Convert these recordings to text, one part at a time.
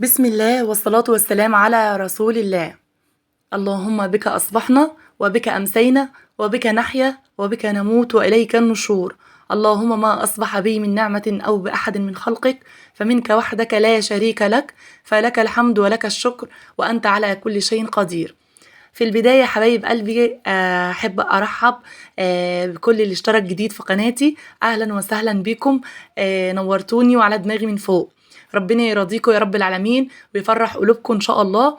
بسم الله والصلاة والسلام على رسول الله. اللهم بك أصبحنا وبك أمسينا وبك نحيا وبك نموت وإليك النشور. اللهم ما أصبح بي من نعمة أو بأحد من خلقك فمنك وحدك لا شريك لك، فلك الحمد ولك الشكر وأنت على كل شيء قدير. في البداية حبايب قلبي أحب أرحب بكل اللي اشترك جديد في قناتي. أهلا وسهلا بكم، نورتوني وعلى دماغي من فوق. ربنا يرضيكم يا رب العالمين ويفرح قلوبكم إن شاء الله.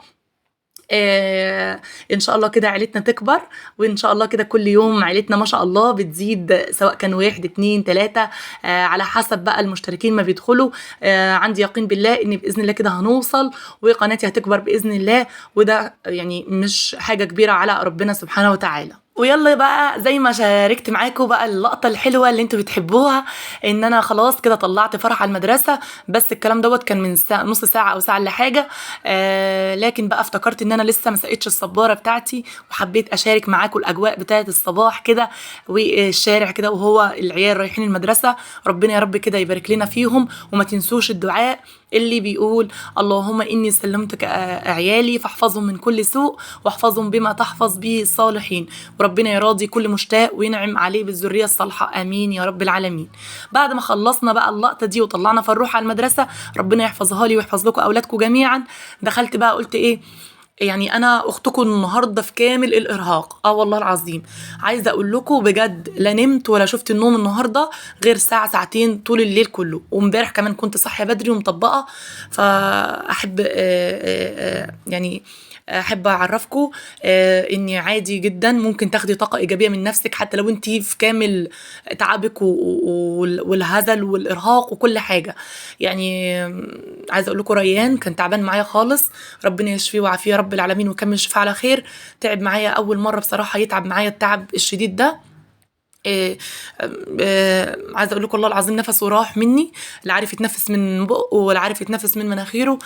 ان شاء الله كده عيلتنا تكبر، وان شاء الله كده كل يوم عيلتنا ما شاء الله بتزيد، سواء كان 1 2 3 على حسب بقى المشتركين ما بيدخلوا. عندي يقين بالله ان باذن الله كده هنوصل وقناتي هتكبر باذن الله، وده يعني مش حاجه كبيره على ربنا سبحانه وتعالى. ويلا بقى زي ما شاركت معاكم بقى اللقطه الحلوه اللي انتوا بتحبوها، ان انا خلاص كده طلعت فرح على المدرسه. بس الكلام دوت كان من نص ساعه او ساعه الا حاجه. لكن بقى افتكرت ان انا لسه ما سقيتش الصباره بتاعتي، وحبيت اشارك معاكم الاجواء بتاعه الصباح كده والشارع كده وهو العيال رايحين المدرسه. ربنا يا رب كده يبارك لنا فيهم، وما تنسوش الدعاء اللي بيقول اللهم إني سلمتك عيالي فاحفظهم من كل سوء واحفظهم بما تحفظ به الصالحين، وربنا يراضي كل مشتاق وينعم عليه بالذرية الصالحة، آمين يا رب العالمين. بعد ما خلصنا بقى اللقطة دي وطلعنا فروح على المدرسة، ربنا يحفظها لي ويحفظ لكم أولادكم جميعا، دخلت بقى قلت إيه، يعني انا اختكم النهارده في كامل الارهاق. والله العظيم عايزه اقول لكم بجد، لا نمت ولا شفت النوم النهارده غير ساعه ساعتين طول الليل كله، وامبارح كمان كنت صاحيه بدري ومطبقه. فاحب يعني احب اعرفكم اني عادي جدا ممكن تاخدي طاقه ايجابيه من نفسك حتى لو انتي في كامل تعبك والهزل والارهاق وكل حاجه. يعني عايزه اقول لكم ريان كان تعبان معايا خالص، ربنا يشفيه ويعافيه يا رب العالمين ويكمل الشفاء على خير. تعب معايا اول مره بصراحه يتعب معايا التعب الشديد ده. عايزه اقول لكم والله العظيم نفسه راح مني، لا عارف يتنفس من بقه ولا عارف يتنفس من مناخيره.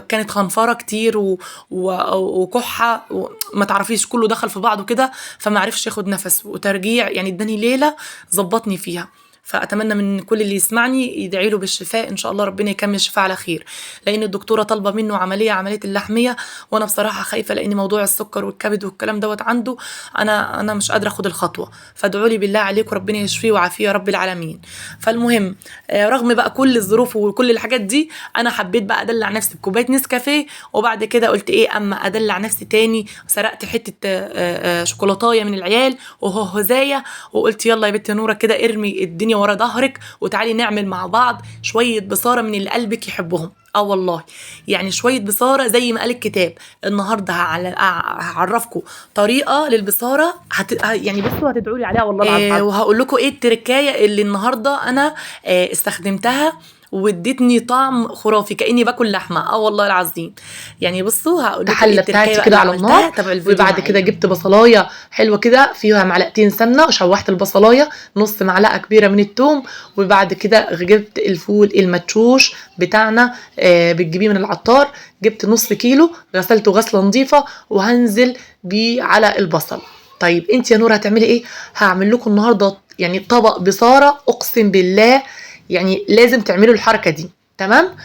كانت خنفره كتير وكحه وما تعرفيش كله دخل في بعضه كده، فما عرفش ياخد نفس وترجيع. يعني اداني ليله ظبطني فيها. فاتمنى من كل اللي يسمعني يدعي له بالشفاء ان شاء الله، ربنا يكمل الشفاء على خير، لان الدكتوره طالبه منه عمليه اللحميه، وانا بصراحه خايفه لان موضوع السكر والكبد والكلام دوت عنده. انا مش قادره اخد الخطوه، فادعوا لي بالله عليكم ربنا يشفيه ويعافيه يا رب العالمين. فالمهم رغم بقى كل الظروف وكل الحاجات دي، انا حبيت بقى ادلع نفسي بكوبايه نسكافيه، وبعد كده قلت ايه اما ادلع نفسي تاني، سرقت حته شوكولاتايه من العيال وهزايه، وقلت يلا يا بنت نوره كده ارمي الدنيا ورا ظهرك وتعالي نعمل مع بعض شويه بصاره من اللي قلبك يحبهم. والله يعني شويه بصاره زي ما قال الكتاب. النهارده هعرفكم طريقه للبصاره يعني بصوا هتدعوا لي عليها والله العظيم. وهقول لكم ايه التركايه اللي النهارده انا استخدمتها وادتني طعم خرافي كاني باكل لحمه. والله العظيم. يعني بصوا هقول لكم الحله بتاعتي كده على النار، وبعد كده جبت بصلايه حلوه كده فيها معلقتين سمنه، وشوحت البصلايه، نص معلقه كبيره من الثوم، وبعد كده جبت الفول المدشوش بتاعنا بتجيبيه من العطار، جبت نص كيلو غسلته غسله نظيفه وهنزل بيه على البصل. طيب انت يا نور هتعملي ايه؟ هعمل لكم النهارده يعني طبق بصاره، اقسم بالله يعني لازم تعملوا الحركه دي. تمام.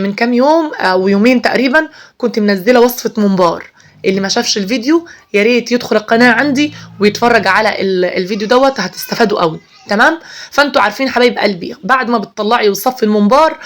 من كام يوم او يومين تقريبا كنت منزله وصفه ممبار، اللي ما شافش الفيديو يا ريت يدخل القناه عندي ويتفرج على الفيديو دوت، هتستفادوا قوي. تمام. فانتوا عارفين حبايب قلبي، بعد ما بتطلعي وتصفي الممبار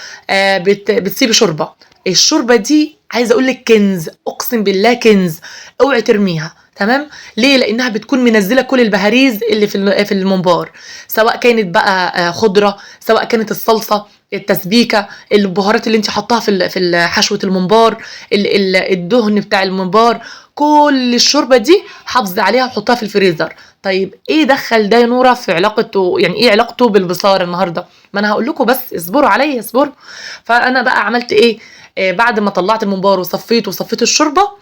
بتسيبي شوربه. الشوربه دي عايزه اقول لك كنز، اقسم بالله كنز، اوعي ترميها. تمام. ليه؟ لانها بتكون منزله كل البهاريز اللي في الممبار، سواء كانت بقى خضره، سواء كانت الصلصه، التسبيكه، البهارات اللي انت حطاها في حشوه الممبار، الدهن بتاع الممبار، كل الشوربه دي حافظي عليها وحطها في الفريزر. طيب ايه دخل ده يا نوره في علاقته، يعني ايه علاقته بالبصار النهارده؟ ما انا هقول لكم، بس اصبروا عليا اصبروا. فانا بقى عملت ايه؟ بعد ما طلعت الممبار وصفيت الشوربه،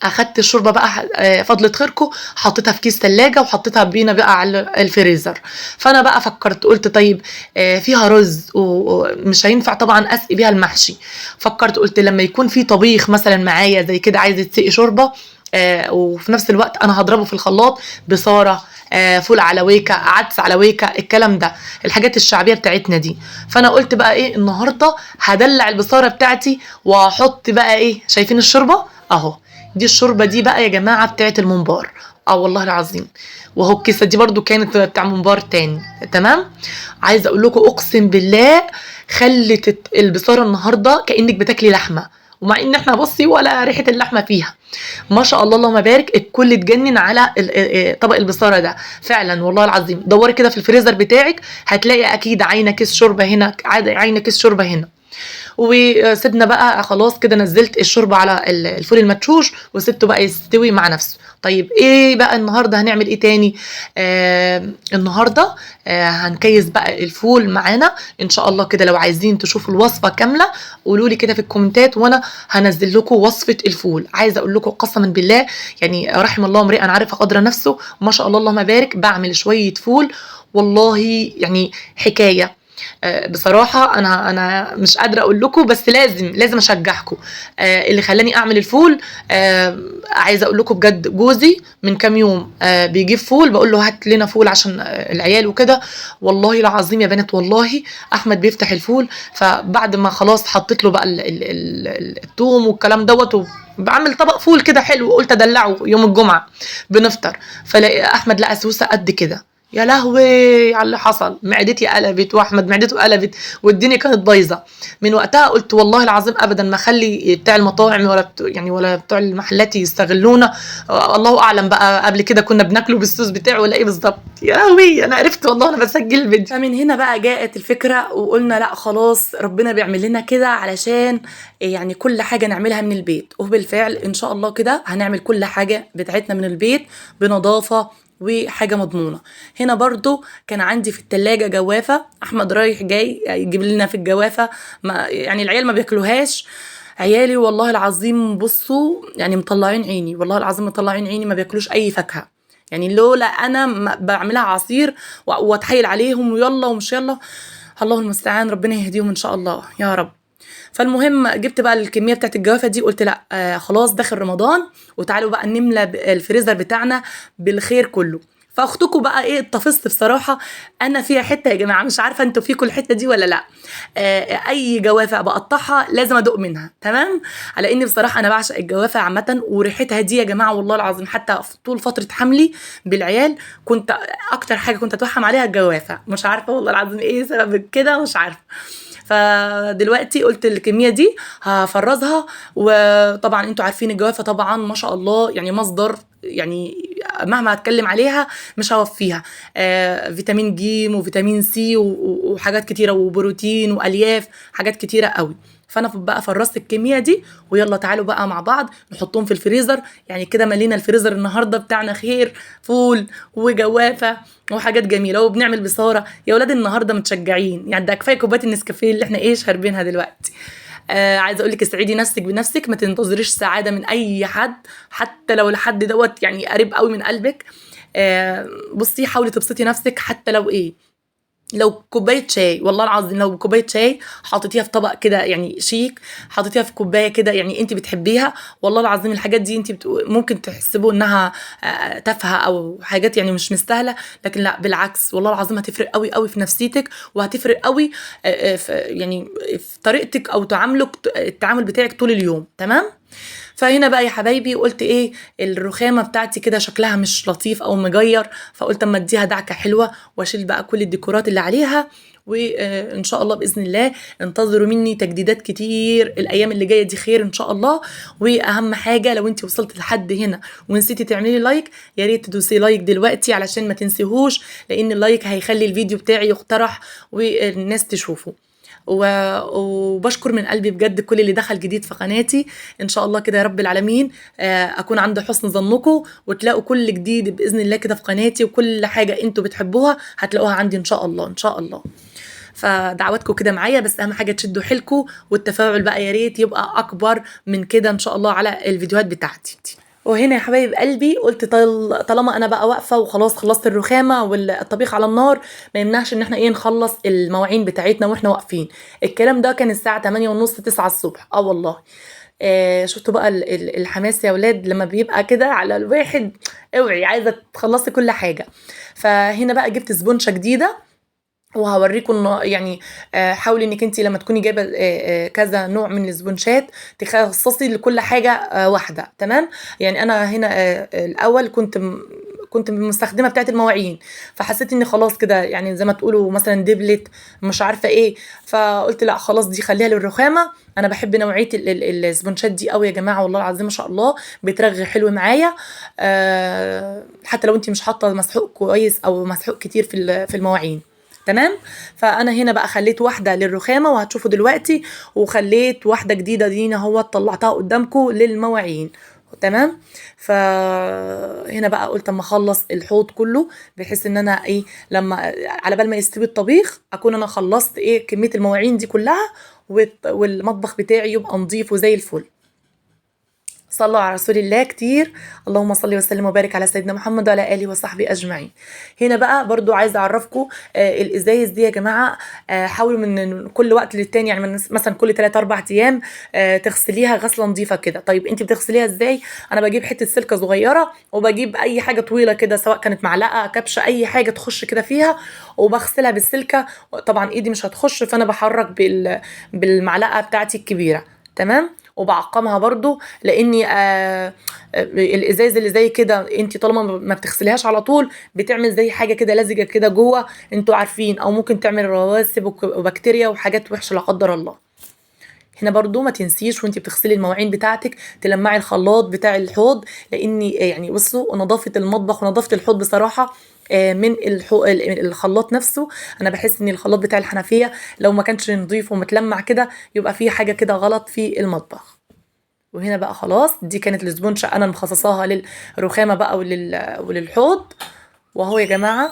اخدت الشوربه بقى فضلت خيركم، حطيتها في كيس ثلاجه وحطيتها بينا بقى على الفريزر. فانا بقى فكرت قلت طيب فيها رز ومش هينفع طبعا اسقي بيها المحشي. فكرت قلت لما يكون في طبيخ مثلا معايا زي كده عايزه تسقي شوربه، وفي نفس الوقت انا هضربه في الخلاط بصاره، فول على ويكا، عدس على ويكا، الكلام ده الحاجات الشعبيه بتاعتنا دي. فانا قلت بقى ايه النهارده هدلع البصاره بتاعتي واحط بقى ايه، شايفين الشوربه اهو، دي الشوربه دي بقى يا جماعه بتاعت الممبار، والله العظيم. وهو الكيسه دي برضو كانت بتاع ممبار تاني. تمام. عايزه اقول لكم اقسم بالله خلت البصاره النهارده كانك بتاكلي لحمه، ومع ان احنا بصي ولا ريحه اللحمه فيها، ما شاء الله اللهم بارك، الكل اتجنن على طبق البصاره ده فعلا والله العظيم. دوري كده في الفريزر بتاعك هتلاقي اكيد عاينه كيس شوربه هنا، عاينه كيس شوربه هنا. وسيبنا بقى خلاص كده، نزلت الشوربه على الفول المدشوش وسبته بقى يستوي مع نفسه. طيب ايه بقى النهارده هنعمل ايه تاني؟ النهارده هنكيس بقى الفول معانا ان شاء الله كده. لو عايزين تشوفوا الوصفه كامله قولوا لي كده في الكومنتات وانا هنزل لكم وصفه الفول. عايزه اقول لكم قسما بالله يعني رحم الله امرئ عارف قدر نفسه، ما شاء الله اللهم بارك، بعمل شويه فول والله يعني حكايه. بصراحه انا مش قادره اقول لكم، بس لازم اشجعكم. اللي خلاني اعمل الفول، عايزه اقول لكم بجد، جوزي من كام يوم بيجيب فول، بقول له هات لنا فول عشان العيال وكده. والله العظيم يا بنات والله احمد بيفتح الفول، فبعد ما خلاص حطيت له بقى الثوم والكلام دوت، بعمل طبق فول كده حلو، قلت ادلعه يوم الجمعه بنفطر، فلاقي احمد لقى سوسه قد كده. يا لهوي على اللي حصل، معدتي قلبت واحمد معدته قلبت والدنيا كانت بايظه. من وقتها قلت والله العظيم ابدا ما اخلي بتاع المطاعم ولا بتوع المحلات يستغلونا. الله اعلم بقى قبل كده كنا بناكله بالصوص بتاعه ولا ايه بالظبط. يا لهوي انا عرفت والله انا بسجل الفيديو. فمن هنا بقى جاءت الفكره وقلنا لا خلاص ربنا بيعمل لنا كده علشان يعني كل حاجه نعملها من البيت. وبالفعل ان شاء الله كده هنعمل كل حاجه بتاعتنا من البيت بنظافه وحاجه مضمونه. هنا برضو كان عندي في التلاجة جوافه، احمد رايح جاي يجيب لنا في الجوافه، ما يعني العيال ما بياكلوهاش. عيالي والله العظيم بصوا يعني مطلعين عيني، والله العظيم مطلعين عيني، ما بياكلوش اي فاكهه. يعني لولا انا بعملها عصير واتحايل عليهم ويلا ومش يلا، الله المستعان، ربنا يهديهم ان شاء الله يا رب. فالمهم جبت بقى الكميه بتاعت الجوافه دي، قلت لا خلاص داخل رمضان وتعالوا بقى نملى الفريزر بتاعنا بالخير كله. فاختكم بقى ايه اتفصت بصراحه، انا فيها حته يا جماعه، مش عارفه انتوا فيكم الحته دي ولا لا. اي جوافه بقطعها لازم ادوق منها، تمام. على اني بصراحه انا بعشق الجوافه عامه، وريحتها دي يا جماعه والله العظيم حتى طول فتره حملي بالعيال كنت اكتر حاجه كنت اتوحم عليها الجوافه، مش عارفه والله العظيم ايه سبب كده، مش عارفه. فدلوقتي قلت الكميه دي هفرزها. وطبعا انتوا عارفين الجوافه طبعا ما شاء الله يعني مصدر، يعني مهما هتكلم عليها مش هوفيها. فيتامين ج وفيتامين سي وحاجات كتيره وبروتين والياف، حاجات كتيره قوي. فانا بقى فرزت الكميه دي، ويلا تعالوا بقى مع بعض نحطهم في الفريزر. يعني كده ملينا الفريزر النهارده بتاعنا خير، فول وجوافه وحاجات جميله، وبنعمل بصاره. يا ولاد النهارده متشجعين، يعني ده كفايه كوبايه النسكافيه اللي احنا ايه شاربينها دلوقتي. عايزه اقول لك اسعدي نفسك بنفسك، ما تنتظريش سعاده من اي حد، حتى لو الحد دوت يعني قريب قوي من قلبك. بصي حاولي تبسطي نفسك حتى لو ايه، لو كوبايه شاي، والله العظيم لو كوبايه شاي حطيتيها في طبق كده يعني شيك، حطيتيها في كوبايه كده يعني انت بتحبيها، والله العظيم الحاجات دي انت ممكن تحسبوا انها تافهه او حاجات يعني مش مستاهله، لكن لا بالعكس والله العظيم هتفرق قوي قوي في نفسيتك، وهتفرق قوي يعني في طريقتك او التعامل بتاعك طول اليوم. تمام. فهنا بقى يا حبايبي قلت ايه، الرخامه بتاعتي كده شكلها مش لطيف او مجير، فقلت اما اديها دعكه حلوه واشيل بقى كل الديكورات اللي عليها. وان شاء الله باذن الله انتظروا مني تجديدات كتير الايام اللي جايه دي، خير ان شاء الله. واهم حاجه لو انت وصلت لحد هنا ونسيتي تعملي لايك، يا ريت تدوسي لايك دلوقتي علشان ما تنسيهوش، لان اللايك هيخلي الفيديو بتاعي يقترح والناس تشوفه. وبشكر من قلبي بجد كل اللي دخل جديد في قناتي. ان شاء الله كده يا رب العالمين اكون عند حسن ظنكم، وتلاقوا كل جديد باذن الله كده في قناتي، وكل حاجه انتوا بتحبوها هتلاقوها عندي ان شاء الله ان شاء الله. فدعواتكم كده معايا، بس اهم حاجه تشدوا حيلكم، والتفاعل بقى يا ريت يبقى اكبر من كده ان شاء الله على الفيديوهات بتاعتي. وهنا يا حبايب قلبي قلت طالما انا بقى واقفه وخلاص خلصت الرخامه والطبيخ على النار، ما يمنعش ان احنا ايه نخلص المواعين بتاعتنا واحنا واقفين. الكلام ده كان الساعه 8:30 9 الصبح. والله شفتوا بقى الحماس يا ولاد لما بيبقى كده على الواحد، اوعي عايزه تخلصي كل حاجه. فهنا بقى جبت سبونشة جديدة وهوريكم انه يعني حاولي انك انت لما تكوني جايبه كذا نوع من السبونشات تخصصي لكل حاجه واحده. تمام. يعني انا هنا الاول كنت مستخدمه بتاعه المواعين، فحسيت اني خلاص كده يعني زي ما تقولوا مثلا دبلت مش عارفه ايه، فقلت لا خلاص دي خليها للرخامه. انا بحب نوعيه السبونشات دي قوي يا جماعه، والله العظيم ما شاء الله بترغي حلو معايا. حتى لو انت مش حاطه مسحوق كويس او مسحوق كتير في المواعين. تمام. فانا هنا بقى خليت واحده للرخامه وهتشوفوا دلوقتي، وخليت واحده جديده دي اهو طلعتها قدامكم للمواعين. تمام. فهنا بقى قلت اما اخلص الحوض كله بحيث ان انا ايه لما على بال ما يستوي الطبيخ اكون انا خلصت ايه كميه المواعين دي كلها، والمطبخ بتاعي يبقى نظيف وزي الفل. صلوا على رسول الله كتير. اللهم صل وسلم وبارك على سيدنا محمد وعلى اله وصحبه اجمعين. هنا بقى برضو عايزه اعرفكم الازايز دي يا جماعه حاولوا من كل وقت للتاني، يعني من مثلا كل 3 4 ايام تغسليها غسله نظيفه كده. طيب انت بتغسليها ازاي؟ انا بجيب حته سلكه صغيره وبجيب اي حاجه طويله كده سواء كانت معلقه كبشه اي حاجه تخش كده فيها وبغسلها بالسلكه. طبعا ايدي مش هتخش فانا بحرك بالمعلقه بتاعتي الكبيره. تمام. وبعقمها برضو لاني الازاز اللي زي كده انت طالما ما بتغسليهاش على طول بتعمل زي حاجه كده لزجه كده جوه انتوا عارفين، او ممكن تعمل رواسب وبكتيريا وحاجات وحشه لا قدر الله. هنا برضو ما تنسيش وانت بتغسلي المواعين بتاعتك تلمعي الخلاط بتاع الحوض، لاني يعني بصوا نظافه المطبخ ونظافه الحوض بصراحه من الخلاط نفسه. انا بحس ان الخلاط بتاع الحنفيه لو ما كانش نظيف ومتلمع كده يبقى فيه حاجه كده غلط في المطبخ. وهنا بقى خلاص دي كانت السبونشة انا مخصصاها للرخامه بقى وللحوض. وهو يا جماعه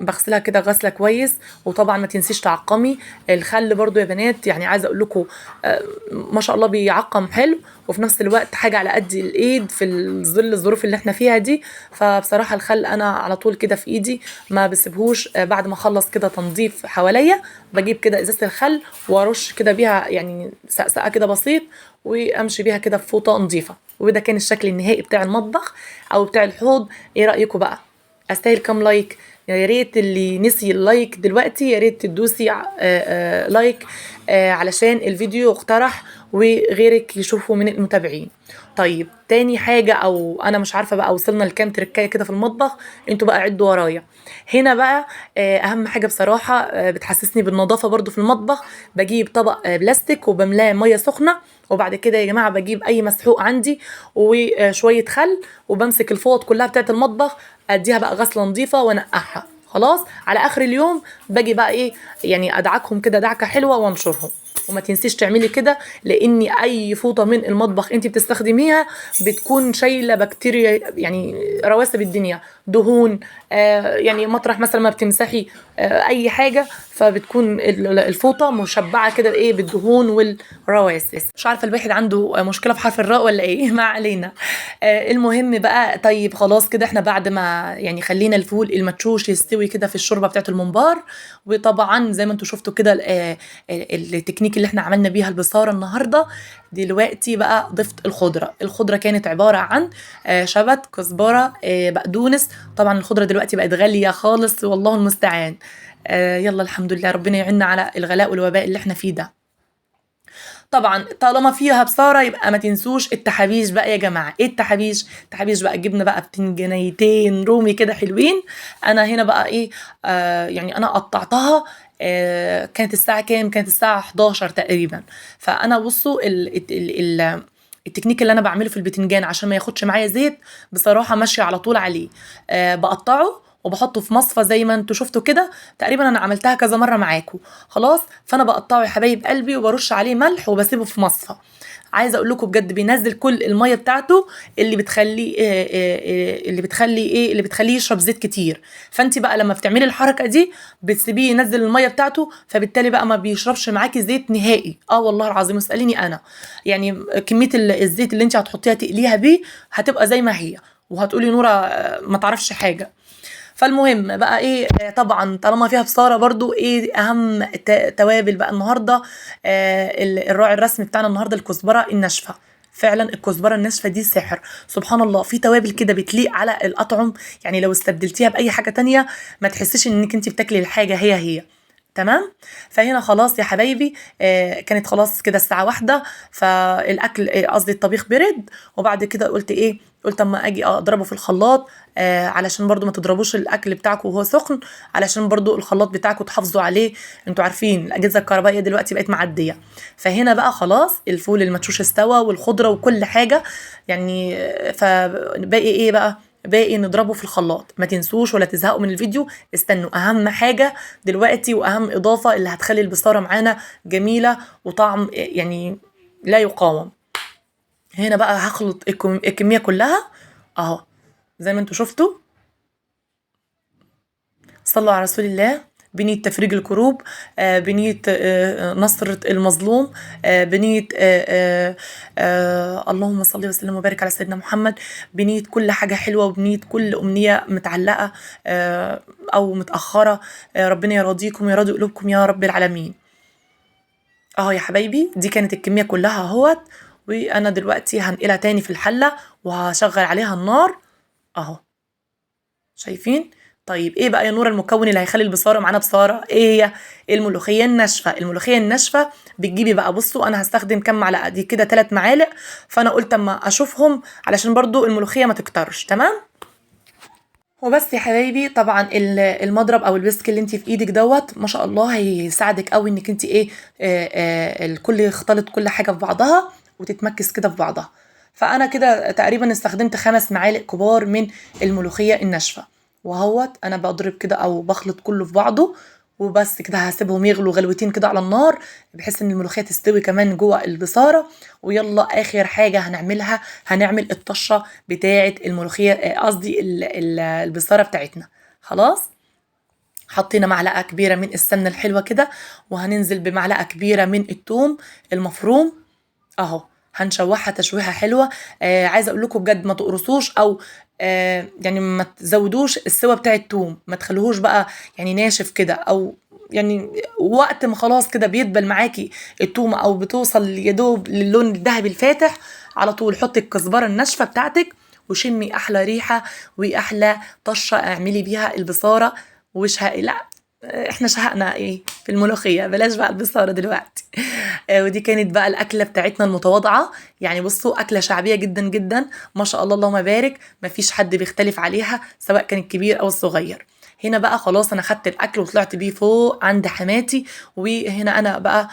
بغسلها كده غسله كويس. وطبعا ما تنسيش تعقمي الخل برضو يا بنات، يعني عايزه اقول لكم ما شاء الله بيعقم حلو وفي نفس الوقت حاجه على قد الايد في ظل الظروف اللي احنا فيها دي. فبصراحه الخل انا على طول كده في ايدي ما بسيبهوش، بعد ما اخلص كده تنظيف حواليا بجيب كده ازازه الخل وارش كده بيها يعني سقسقه كده بسيط وامشي بيها كده في فوطه نظيفه. وده كان الشكل النهائي بتاع المطبخ او بتاع الحوض. ايه رايكم بقى؟ استاهل كام لايك؟ يا ريت اللي نسي اللايك دلوقتي يا ريت تدوسي لايك علشان الفيديو اقترح وغيرك يشوفه من المتابعين. طيب تاني حاجة او انا مش عارفة بقى وصلنا لكام تركاية كده في المطبخ، انتوا بقى عدوا ورايا. هنا بقى اهم حاجة بصراحة بتحسسني بالنظافة برضو في المطبخ، بجيب طبق بلاستيك وبملاه مية سخنة، وبعد كده يا جماعة بجيب اي مسحوق عندي وشوية خل وبمسك الفوط كلها بتاعت المطبخ اديها بقى غسلة نظيفة وانقعها. خلاص على اخر اليوم باجي بقى ايه يعني ادعكهم كده دعكه حلوه وانشرهم. وما تنسيش تعملي كده لان اي فوطه من المطبخ انت بتستخدميها بتكون شايله بكتيريا يعني رواسب الدنيا دهون يعني مطرح مثلا ما بتمسحي اي حاجه فبتكون الفوطه مشبعه كده ايه بالدهون والرواسب. مش عارفه الواحد عنده مشكله في حرف الراء ولا ايه ما علينا. المهم بقى طيب خلاص كده احنا بعد ما يعني خلينا الفول المدشوش يستوي كده في الشوربه بتاعه الممبار. وطبعا زي ما انتم شفتوا كده التكنيك اللي احنا عملنا بيها البصاره النهارده. دلوقتي بقى ضفت الخضره كانت عباره عن شبت كزبره بقدونس. طبعا الخضره دلوقتي بقت غاليه خالص والله المستعان. يلا الحمد لله ربنا يعيننا على الغلاء والوباء اللي احنا فيه ده. طبعا طالما فيها بصاره يبقى ما تنسوش التحابيش بقى يا جماعه. ايه التحابيش بقى؟ جبنا بقى بتنجانيتين رومي كده حلوين. انا هنا بقى ايه يعني انا قطعتها كانت الساعه كام؟ كانت الساعه 11 تقريبا. فانا بصوا التكنيك اللي انا بعمله في البتنجان عشان ما ياخدش معايا زيت بصراحه ماشيه على طول عليه. بقطعه وبحطه في مصفى زي ما انتوا شفتوا كده. تقريبا انا عملتها كذا مره معاكم. خلاص فانا بقطعه يا حبايب قلبي وبرش عليه ملح وبسيبه في مصفى. عايزه اقول لكم بجد بينزل كل الميه بتاعته اللي بتخليه يشرب زيت كتير. فانت بقى لما بتعملي الحركه دي بتسيبيه ينزل الميه بتاعته فبالتالي بقى ما بيشربش معاكي زيت نهائي. والله العظيم اساليني انا يعني كميه الزيت اللي انت هتحطيها تقليها بيه هتبقى زي ما هي وهتقولي نوره ما تعرفش حاجه. فالمهم بقى ايه طبعا طالما فيها بصاره برضو ايه اهم توابل بقى النهارده الراعي الرسمي بتاعنا النهارده الكزبره الناشفه. فعلا الكزبره الناشفه دي سحر، سبحان الله. في توابل كده بتليق على الاطعم، يعني لو استبدلتيها باي حاجه تانية ما تحسيش انك انت بتاكلي الحاجه هي. تمام. فهنا خلاص يا حبايبي، كانت خلاص كده الساعه 1، فالاكل قصدي الطبيخ برد. وبعد كده قلت ايه، قلت اما اجي اضربه في الخلاط، علشان برضو ما تضربوش الاكل بتاعكم وهو سخن، علشان برضو الخلاط بتاعكم تحافظوا عليه. انتوا عارفين الاجهزه الكهربائيه دلوقتي بقت معديه. فهنا بقى خلاص الفول المدشوش استوى والخضره وكل حاجه يعني. فباقي ايه بقى، باقي نضربه في الخلاط. ما تنسوش ولا تزهقوا من الفيديو، استنوا اهم حاجه دلوقتي واهم اضافه اللي هتخلي البصاره معانا جميله وطعم يعني لا يقاوم. هنا بقى هخلط الكميه كلها اهو زي ما انتوا شفتوا. صلوا على رسول الله، بنية تفريج الكروب، بنية نصرة المظلوم، بنية اللهم صل وسلم وبارك على سيدنا محمد، بنية كل حاجة حلوة وبنية كل أمنية متعلقة أو متأخرة. ربنا يراضيكم ويراضي قلوبكم يا رب العالمين. اهو يا حبايبي دي كانت الكمية كلها اهوت. وانا دلوقتي هنقلها تاني في الحلة وهشغل عليها النار اهو، شايفين؟ طيب ايه بقى يا نور المكون اللي هيخلي البصاره معانا بصاره؟ ايه هي؟ الملوخيه الناشفه. الملوخيه الناشفه بتجيبي بقى، بصوا انا هستخدم كام معلقه دي كده 3 معالق، فانا قلت اما اشوفهم علشان برضو الملوخيه ما تكترش. تمام. وبس يا حبايبي، طبعا المضرب او الويسك اللي انت في ايدك دوت ما شاء الله هيساعدك قوي انك انت ايه، الكل يختلط كل حاجه في بعضها وتتمكس كده في بعضها. فانا كده تقريبا استخدمت 5 معالق كبار من الملوخيه الناشفه، وهوت انا بضرب كده او بخلط كله في بعضه. وبس كده هسيبهم يغلوا غلوتين كده على النار بحيث ان الملوخيه تستوي كمان جوه البصاره. ويلا اخر حاجه هنعملها، هنعمل الطشه بتاعه الملوخيه، قصدي البصاره بتاعتنا. خلاص حطينا معلقه كبيره من السمنه الحلوه كده، وهننزل بمعلقه كبيره من الثوم المفروم اهو. هنشوحها تشويحه حلوه. عايزه اقول لكم بجد ما تقرصوش او يعني ما تزودوش السوا بتاع الثوم، ما تخلوهوش بقى يعني ناشف كده، او يعني وقت ما خلاص كده بيدبل معاكي الثوم او بتوصل يدوب للون الذهبي الفاتح، على طول حطي الكزبره الناشفه بتاعتك وشمي احلى ريحه واحلى طشه اعملي بيها البصاره. لا احنا شهقنا ايه في الملوخيه، بلاش بقى البصاره دلوقتي. ودي كانت بقى الاكله بتاعتنا المتواضعه، يعني بصوا اكله شعبيه جدا جدا ما شاء الله اللهم بارك، ما فيش حد بيختلف عليها سواء كان الكبير او الصغير. هنا بقى خلاص انا خدت الاكل وطلعت بيه فوق عند حماتي. وهنا انا بقى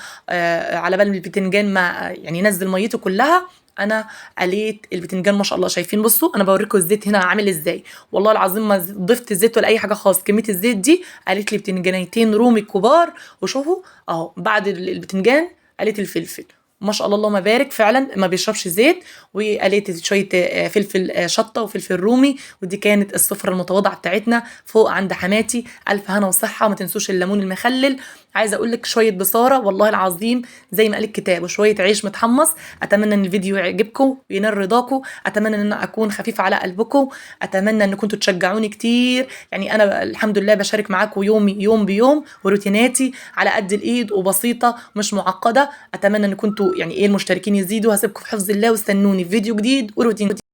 على بال البتنجان ما يعني ينزل ميته كلها، انا قليت البتنجان ما شاء الله. شايفين بصوا انا بوريكم الزيت هنا عامل ازاي، والله العظيم ما ضفت زيت ولا اي حاجه خالص. كميه الزيت دي قالت لي بتنجانيتين رومي كبار. وشوفوا اهو بعد البتنجان قالت الفلفل ما شاء الله اللهم بارك، فعلا ما بيشربش زيت. وقالت شويه فلفل شطه وفلفل رومي. ودي كانت السفره المتواضعه بتاعتنا فوق عند حماتي. الف هنا وصحه. وما تنسوش الليمون المخلل. عايزه اقول لك شويه بصاره والله العظيم زي ما قال الكتاب، وشويه عيش متحمص. اتمنى ان الفيديو يعجبكم وينال رضاكم، اتمنى ان انا اكون خفيفه على قلبكم، اتمنى ان كنتوا تشجعوني كتير. يعني انا الحمد لله بشارك معاكم يومي يوم بيوم، وروتيناتي على قد الايد وبسيطه مش معقده. اتمنى ان كنتوا يعني ايه المشتركين يزيدوا. هسيبكم في حفظ الله واستنوني في فيديو جديد وروتين